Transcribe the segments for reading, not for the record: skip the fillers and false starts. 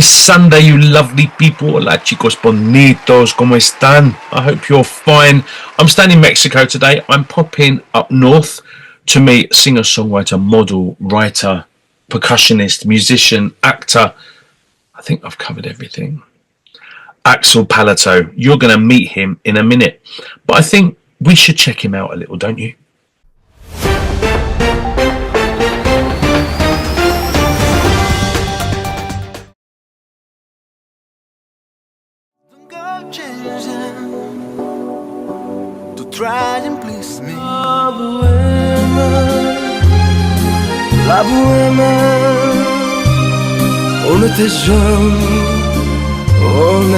this Sunday, you lovely people. Hola, chicos bonitos, ¿cómo están? I hope you're fine. I'm staying in Mexico today. I'm popping up north to meet singer, songwriter, model, writer, percussionist, musician, actor. I think I've covered everything. Axel Palatto. You're going to meet him in a minute. But I think we should check him out a little, don't you? To try and please me. La bohème, on était jeunes, on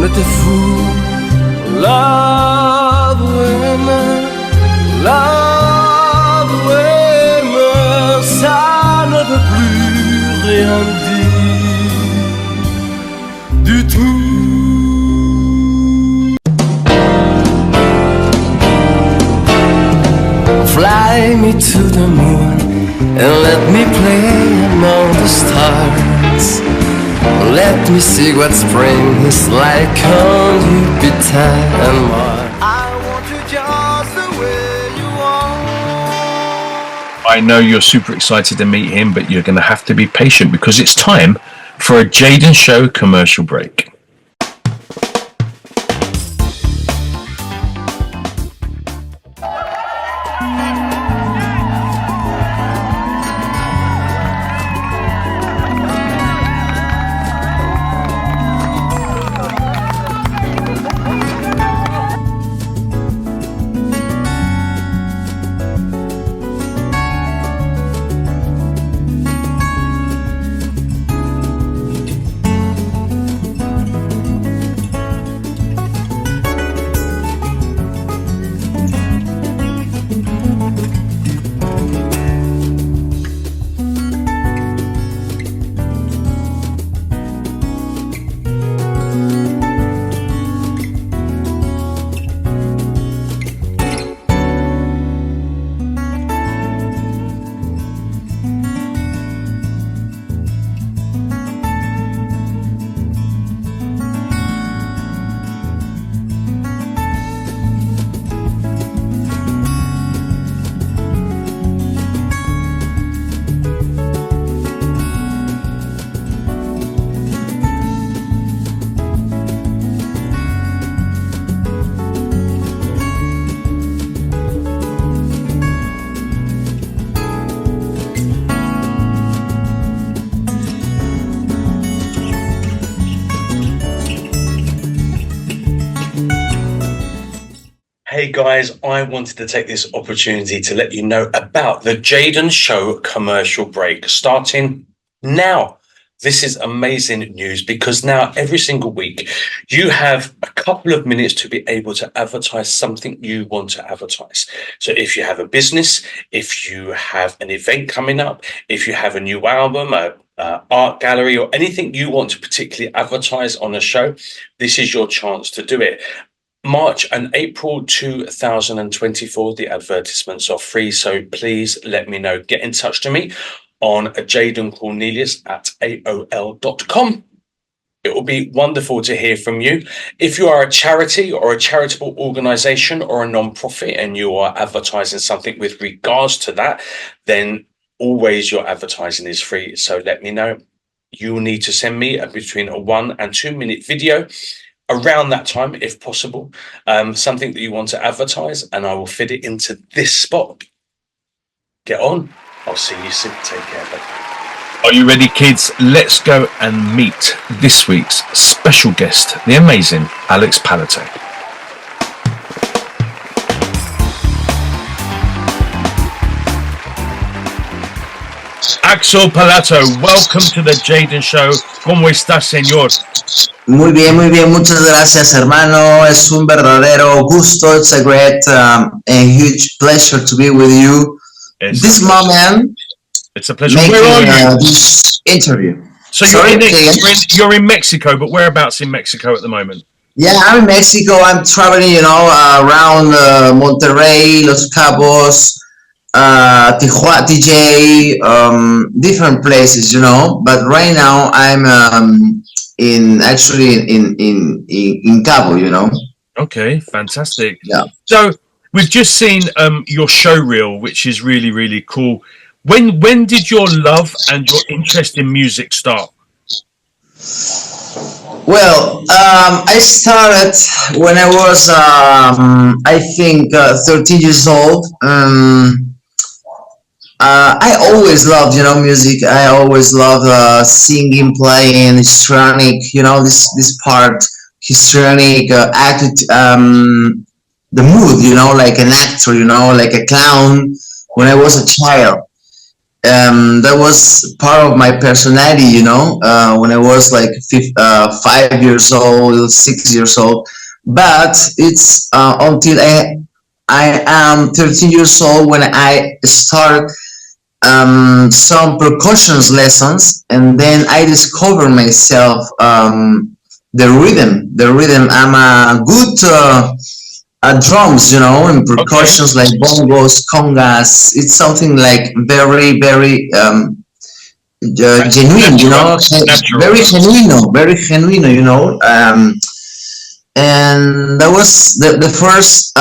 était fous. La bohème, ça ne veut plus rien dire du tout. Fly me to the moon and let me play among the stars. Let me see what spring is like on Jupiter and Mars. I want you just the way you are. I know you're super excited to meet him, but you're going to have to be patient because it's time for a Jaden Show commercial break. Hey guys, I wanted to take this opportunity to let you know about the Jaden Show commercial break starting now. This is amazing news because now every single week you have a couple of minutes to be able to advertise something you want to advertise. So if you have a business, if you have an event coming up, if you have a new album, art gallery or anything you want to particularly advertise on a show, this is your chance to do it. March and April 2024, the advertisements are free, so please let me know. Get in touch to me on Jaden Cornelious at AOL.com. It will be wonderful to hear from you. If you are a charity or a charitable organization or a non-profit and you are advertising something with regards to that, then always your advertising is free. So let me know. You will need to send me between a 1 and 2 minute video around that time, if possible, something that you want to advertise, and I will fit it into this spot. Get on. I'll see you soon. Take care. Bye. Are you ready, kids? Let's go and meet this week's special guest, the amazing Axel Palatto. Axel Palatto, welcome to the Jaden Show. ¿Cómo estás, señor? Muy bien, muchas gracias, hermano. Es un verdadero gusto. It's a great a huge pleasure to be with you this moment. It's a pleasure. Where are you? This interview. So you're in Mexico, but whereabouts in Mexico at the moment? Yeah, I'm in Mexico. I'm traveling, around Monterrey, Los Cabos, Tijuana, TJ, different places, But right now I'm in Cabo. Okay, fantastic. Yeah. So we've just seen your show reel, which is really, really cool. When did your love and your interest in music start? Well, I started when I was, I think, 13 years old. I always loved, music. I always loved singing, playing, histrionic, this part, histrionic, the mood, like an actor, like a clown when I was a child. That was part of my personality, when I was like 5 years old, 6 years old. But it's until I am 13 years old when I start some percussions lessons, and then I discover myself the rhythm. I'm a good drums, and percussions like bongos, congas. It's something like very, very genuine, very genuino, and that was the first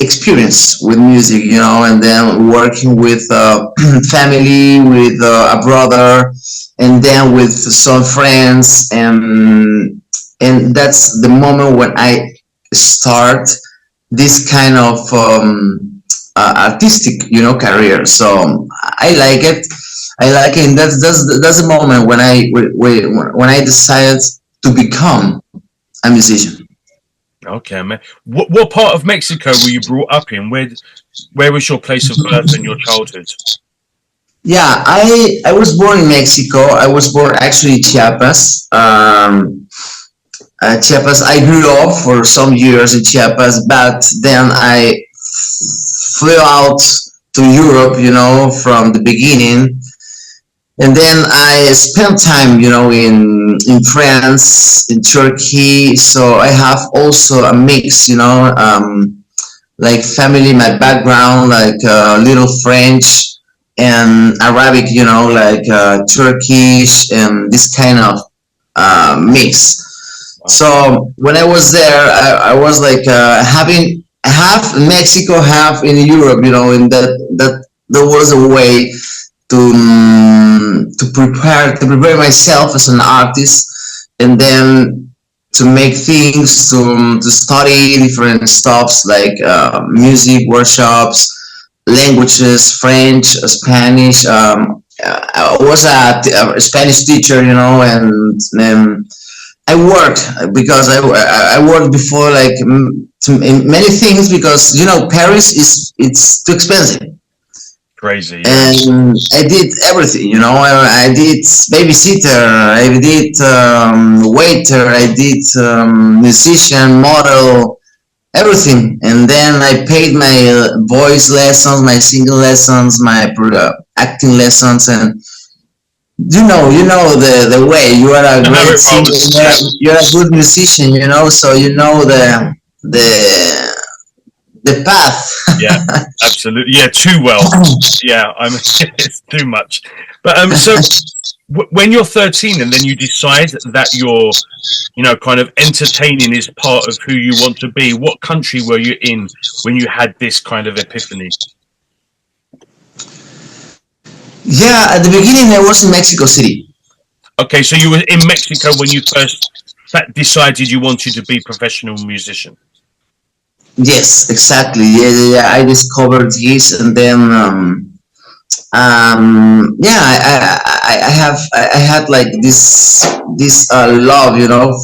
experience with music, and then working with family, with a brother, and then with some friends, and that's the moment when I start this kind of artistic, career. So I like it, and that's the moment when I decided to become a musician. Okay, man. What part of Mexico were you brought up in? Where was your place of birth and your childhood? Yeah, I was born in Mexico. I was born actually in Chiapas. Chiapas. I grew up for some years in Chiapas, but then I flew out to Europe, from the beginning, and then I spent time, in France, in Turkey. So I have also a mix, like family, my background, like little French and Arabic, like Turkish and this kind of mix. So when I was there, I was like having half in Mexico, half in Europe, and that was a way to prepare myself as an artist, and then to make things, to study different stuffs like music workshops, languages, French, Spanish. I was a Spanish teacher, and I worked because I worked before, like in many things, because Paris it's too expensive. Crazy. Yeah. And I did everything, I did babysitter, I did waiter, I did musician, model, everything. And then I paid my voice lessons, my singing lessons, my acting lessons, and the way you are a great singer, you're a good musician, so the path. Yeah, absolutely. Yeah, too well. Yeah, it's too much. But so when you're 13 and then you decide that you're, kind of entertaining is part of who you want to be, what country were you in when you had this kind of epiphany? Yeah, at the beginning I was in Mexico City. Okay, so you were in Mexico when you first decided you wanted to be a professional musician. Yes, exactly. Yeah. I discovered this, and then yeah, I had like this love,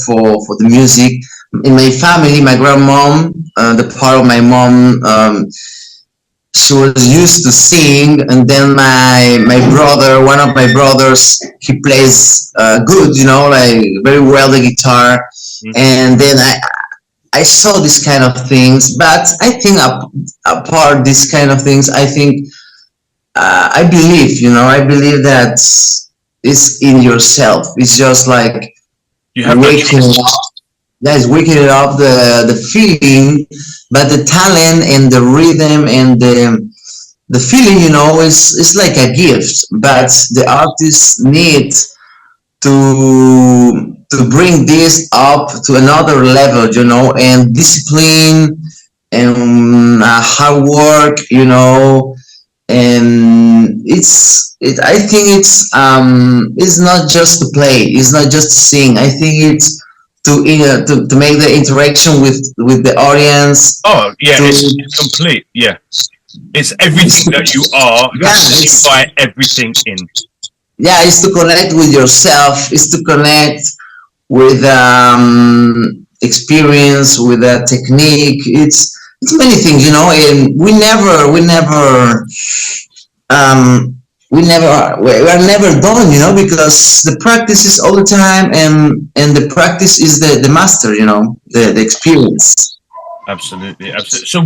for the music. In my family, my grandmom, the part of my mom, she was used to sing, and then my brother, one of my brothers, he plays good, like very well the guitar, and then I saw this kind of things, but I think apart this kind of things, I think I believe that it's in yourself. It's just like You have waking up. That's waking up the feeling, but the talent and the rhythm and the feeling, is like a gift, but the artists need to bring this up to another level, and discipline and hard work, and I think it's not just to play, it's not just to sing. I think it's to make the interaction with the audience. Oh yeah, To it's complete. Yeah, it's everything that you are. yeah, Has to invite everything in. yeah, it's to connect with yourself. It's to connect with experience, with a technique. It's many things, and um, we're never done, because the practice is all the time, and the practice is the master, the experience. Absolutely, absolutely. So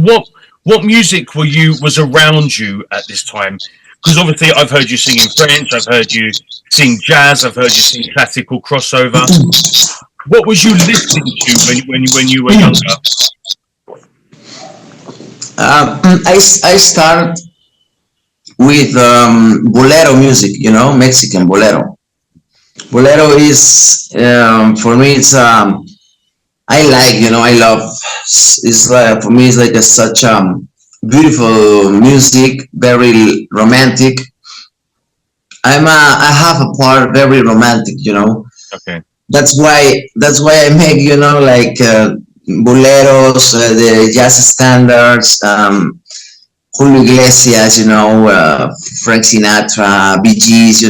what music was around you at this time? Because obviously I've heard you sing in French, I've heard you sing jazz, I've heard you sing classical crossover. What was you listening to when you were younger? I start with bolero music, Mexican bolero. Bolero is for me. I love. It's like for me, it's like such beautiful music, very romantic. I have a part very romantic, Okay. That's why I make, like boleros, the jazz standards, Julio Iglesias, Frank Sinatra, Bee Gees,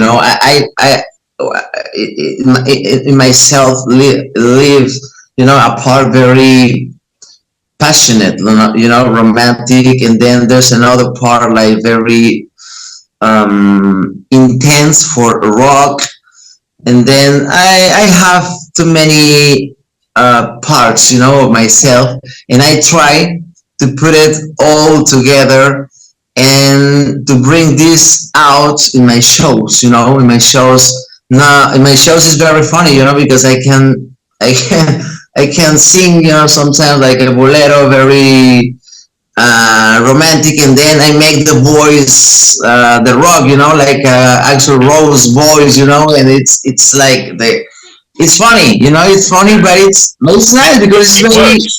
in myself live, a part very passionate, romantic, and then there's another part like very intense for rock, and then I have too many parts, of myself, and I try to put it all together and to bring this out in my shows. In my shows, now in my shows is very funny, because I can sing, sometimes like a bolero, very romantic, and then I make the voice, the rock, like Axel Rose voice, and it's like it's funny, it's funny, but it's nice because it's It very, works.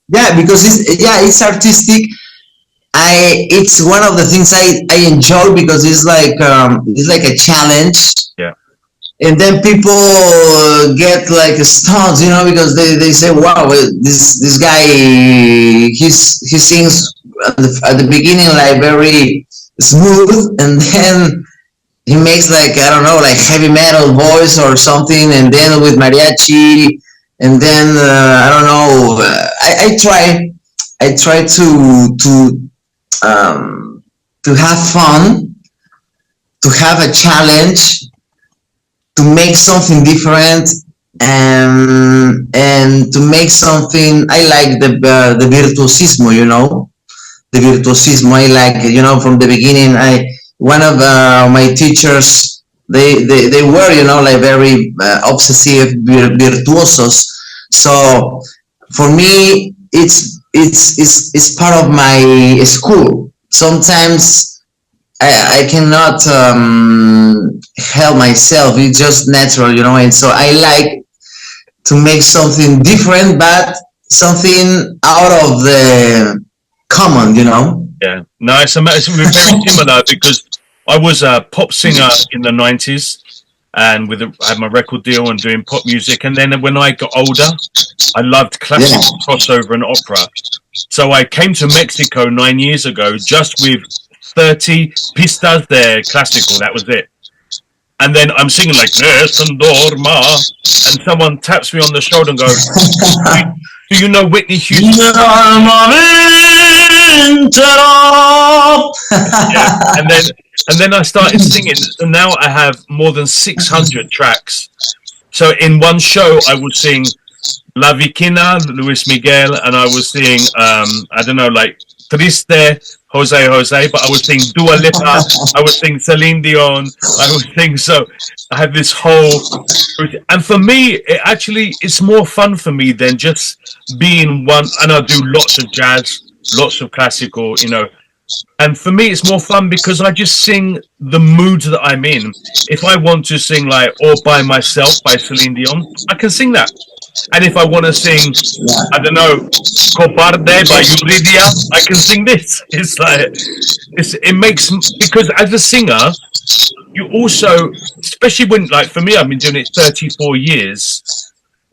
yeah, because it's artistic. It's one of the things I enjoy because it's like a challenge, Yeah. and then people get like stunned, because they say, "Wow, this guy, he sings at the beginning like very smooth, and then he makes like, I don't know, like heavy metal voice or something, and then with mariachi, and then I don't know. I try to have fun, to have a challenge, to make something different, and to make something. I like the virtuosismo, the virtuosismo. I like, from the beginning. One of my teachers, they were, like very obsessive virtuosos. So for me, it's part of my school. Sometimes I cannot help myself. It's just natural, and so I like to make something different, but something out of the common, Yeah, no, it's very similar because I was a pop singer in the 90s and I had my record deal and doing pop music. And then when I got older, I loved classical crossover and opera. So I came to Mexico 9 years ago just with 30 pistas de classical. That was it. And then I'm singing like this and Dorma, and someone taps me on the shoulder and goes, "Do you know Whitney Houston?" Yeah. And then I started singing, and now I have more than 600 tracks. So in one show, I would sing La Viquina, Luis Miguel, and I was singing, I don't know, like Triste, Jose, but I would sing Dua Lipa, I would sing Celine Dion, I would sing, so I have this whole, and for me, it's more fun for me than just being one, and I do lots of jazz, lots of classical, And for me, it's more fun because I just sing the mood that I'm in. If I want to sing like "All by Myself" by Celine Dion, I can sing that. And if I want to sing, I don't know, "Cobarde" by Yuridia, I can sing this. It's like it makes, because as a singer, you also, especially when, like for me, I've been doing it 34 years.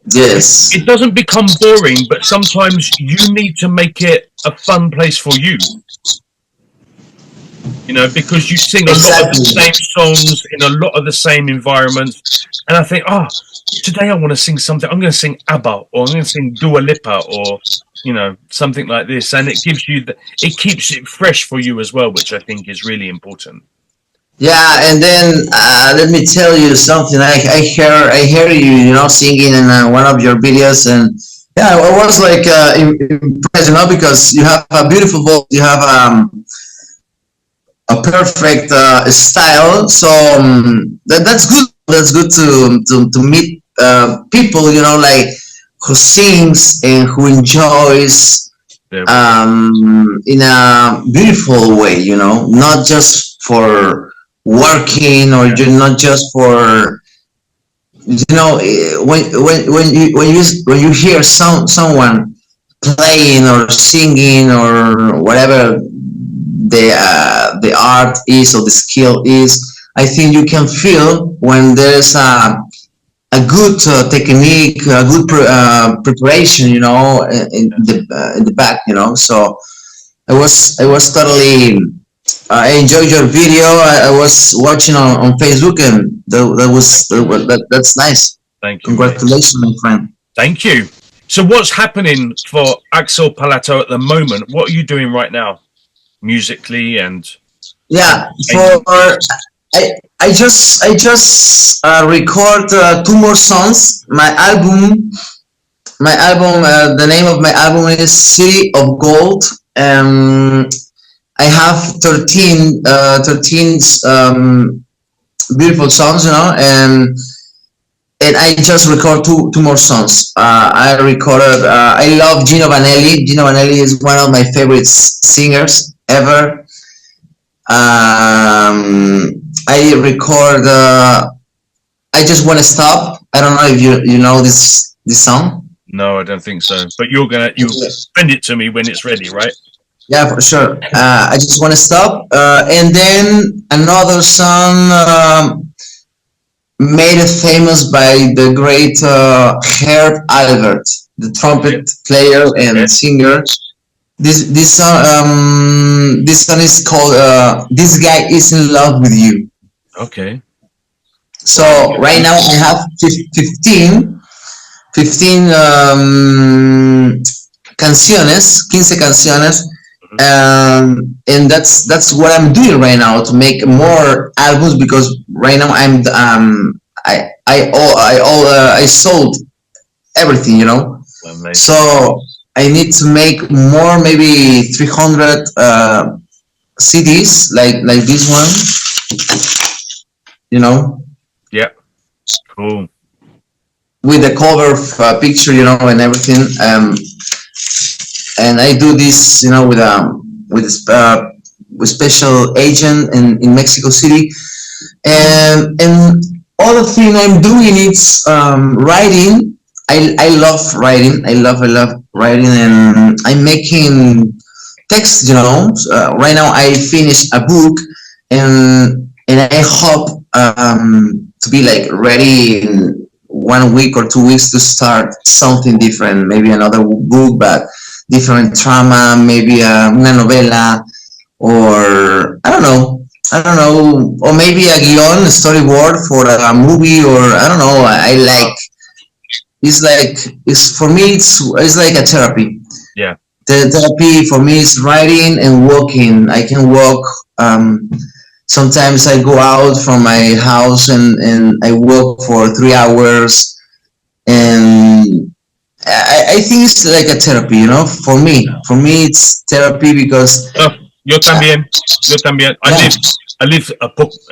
Yes. It doesn't become boring, but sometimes you need to make it a fun place for you. You know, because you sing a lot of the same songs in a lot of the same environments. And I think, oh, today I want to sing something. I'm going to sing ABBA, or I'm going to sing Dua Lipa, or, you know, something like this. And it gives you, it keeps it fresh for you as well, which I think is really important. Yeah, and then let me tell you something. I hear you, you know, singing in one of your videos, and yeah, I was like impressed, you know, because you have a beautiful voice, you have a perfect style. So that's good. That's good to meet people, you know, like who sings and who enjoys in a beautiful way, you know, not just for working, or not just for, you know, when you hear someone playing or singing or whatever the art is or the skill is, I think you can feel when there's a good technique, a good preparation, you know, in the back, you know. So I was totally I enjoyed your video. I was watching on Facebook, and that's nice. Thank you. Congratulations, my friend. Thank you. So what's happening for Axel Palatto at the moment? What are you doing right now, musically? And yeah, for I just record two more songs. My album, the name of my album is City of Gold. I have 13 beautiful songs, you know, and I just record two more songs. I recorded. I love Gino Vanelli. Gino Vanelli is one of my favorite singers ever. I record. I just want to stop. I don't know if you know this song. No, I don't think so. But you'll send it to me when it's ready, right? Yeah, for sure. I just want to stop. And then another song made it famous by the great Herb Alpert, the trumpet player and singer. This song is called "This Guy Is in Love with You." Okay. So right now I have 15 canciones, 15 canciones. And that's what I'm doing right now, to make more albums, because right now I sold everything, you know. Amazing. So I need to make more, maybe 300 CDs like this one, you know. Yeah, cool. With the cover picture, you know, and everything. And I do this, you know, with special agent in Mexico City, and all the thing I'm doing is writing. I love writing. I love writing, and I'm making text. You know, right now I finished a book, and I hope to be like ready in 1 week or 2 weeks to start something different. Maybe another book, but different drama, maybe una novela, or I don't know, or maybe a guion, a storyboard for a movie, or I don't know. I like, it's for me, it's like a therapy. Yeah. The therapy for me is writing and walking. I can walk. Sometimes I go out from my house and I walk for 3 hours, and I think it's like a therapy, you know. For me, it's therapy because. Yo también. I live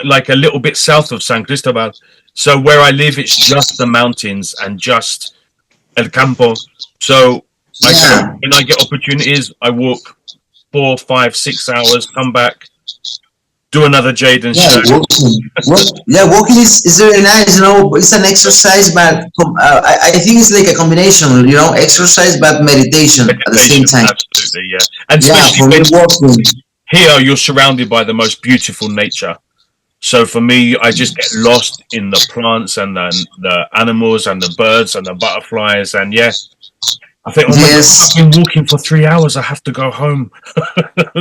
like a little bit south of San Cristobal, so where I live, it's just the mountains and just el campo. So when I get opportunities, I walk 4, 5, 6 hours, come back, do another Jaden Yeah, show. walking is very nice. It's an exercise, but I think it's like a combination. Exercise but meditation at the same time. Absolutely, yeah. And Yeah, especially for me, when walking. here you're surrounded by the most beautiful nature. So for me, I just get lost in the plants and the animals and the birds and the butterflies. And yeah, I think, oh my God, Yes. I've been walking for 3 hours. I have to go home.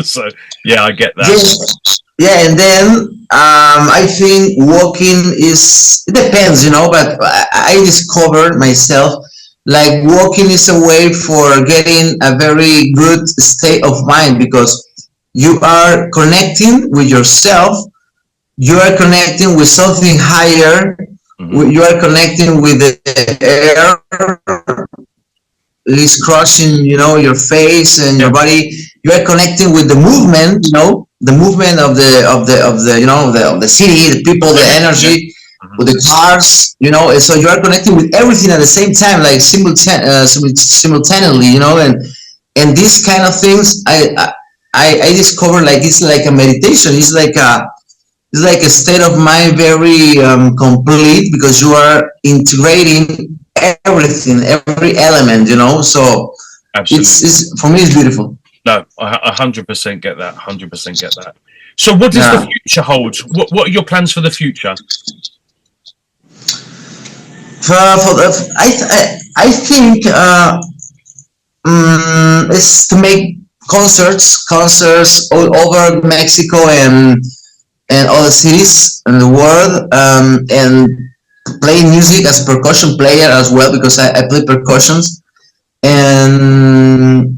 So yeah, I get that. Yes. Yeah, and then I think walking it depends, but I discovered myself like walking is a way for getting a very good state of mind because you are connecting with yourself, you are connecting with something higher, you are connecting with the air is crushing, your face and your body. You are connecting with the movement, the movement of the city, the people, the energy, with the cars, and so you are connecting with everything at the same time, like simultaneously, and these kind of things, I discovered like it's like a meditation. It's like a state of mind very complete because you are integrating everything, every element, so Absolutely. it's for me it's beautiful. No, I 100% get that. 100% get that. So what does the future hold? What are your plans for the future? I think it's to make concerts all over Mexico and other cities in the world, and play music as percussion player as well because I play percussions, and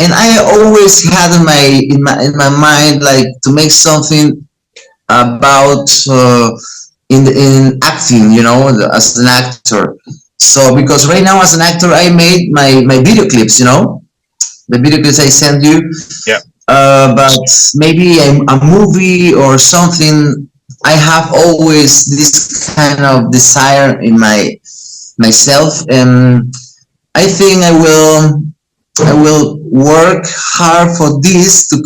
I always had in my mind like to make something about in acting, as an actor. So because right now as an actor I made my video clips, the video clips I send you. Yeah. But maybe a movie or something. I have always this kind of desire in myself, and I think I will work hard for this to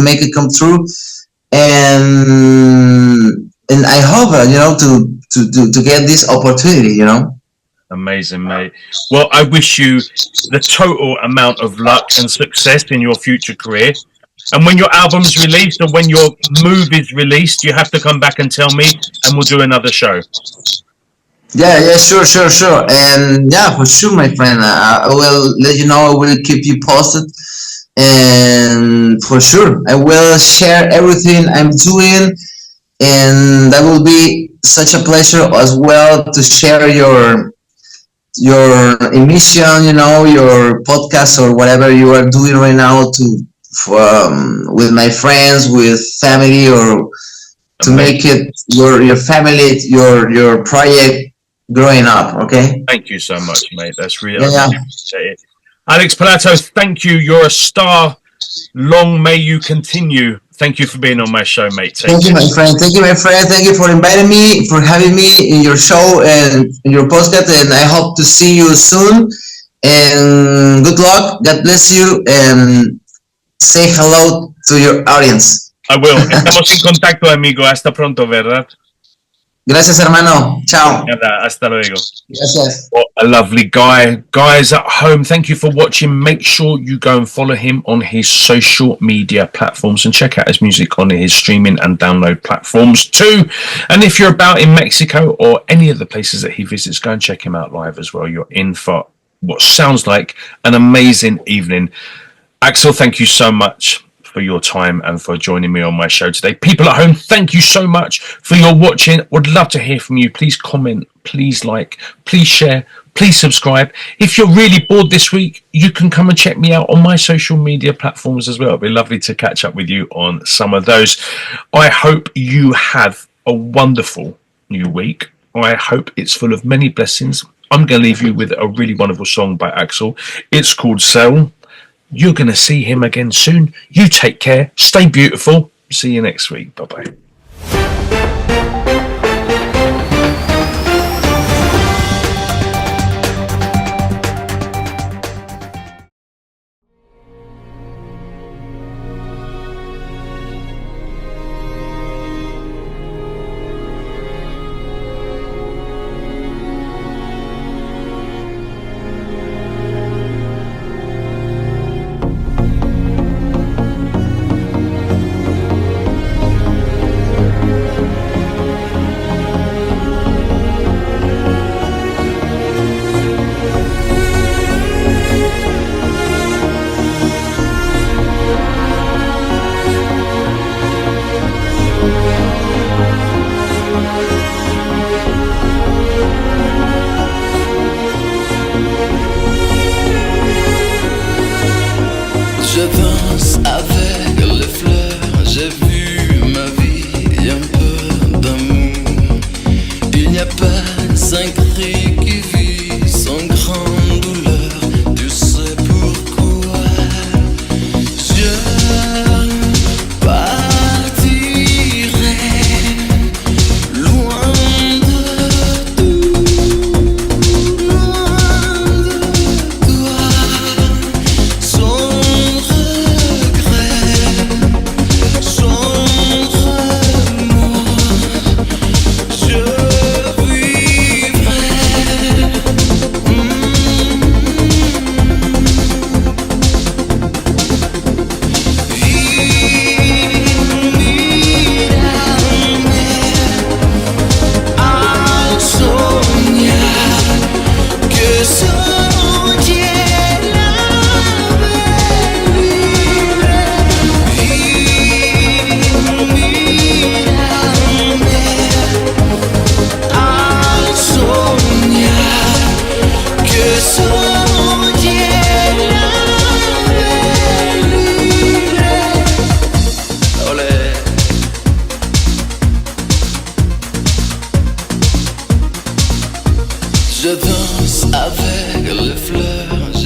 make it come true, and I hope to get this opportunity. Amazing, mate. Well, I wish you the total amount of luck and success in your future career. And when your album's released or when your movie's released, you have to come back and tell me, and we'll do another show. Yeah, sure. And yeah, for sure, my friend. I will let you know. I will keep you posted. And for sure, I will share everything I'm doing. And that will be such a pleasure as well to share your emission, your podcast or whatever you are doing right now with my friends, with family, or to make it your family, your project growing up. Okay. Thank you so much, mate. That's really appreciate it. Alex Palatto, thank you. You're a star. Long may you continue. Thank you for being on my show, mate. Thank you, my friend. Thank you, my friend. Thank you for inviting me, for having me in your show and in your podcast. And I hope to see you soon. And good luck. God bless you. And say hello to your audience. I will. Estamos en contacto, amigo. Hasta pronto, ¿verdad? Gracias, hermano. Ciao. Nada, hasta luego. Gracias. What a lovely guy. Guys at home, thank you for watching. Make sure you go and follow him on his social media platforms and check out his music on his streaming and download platforms too. And if you're about in Mexico or any of the places that he visits, go and check him out live as well. You're in for what sounds like an amazing evening. Axel, thank you so much for your time and for joining me on my show today. People at home, thank you so much for your watching. Would love to hear from you. Please comment, please like, please share, please subscribe. If you're really bored this week, you can come and check me out on my social media platforms as well. It'd be lovely to catch up with you on some of those. I hope you have a wonderful new week. I hope it's full of many blessings. I'm going to leave you with a really wonderful song by Axel. It's called SEUL. You're going to see him again soon. You take care. Stay beautiful. See you next week. Bye-bye.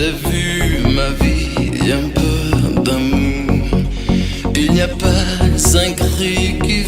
t'as vu ma vie, un peu d'amour. Il n'y a pas un cri qui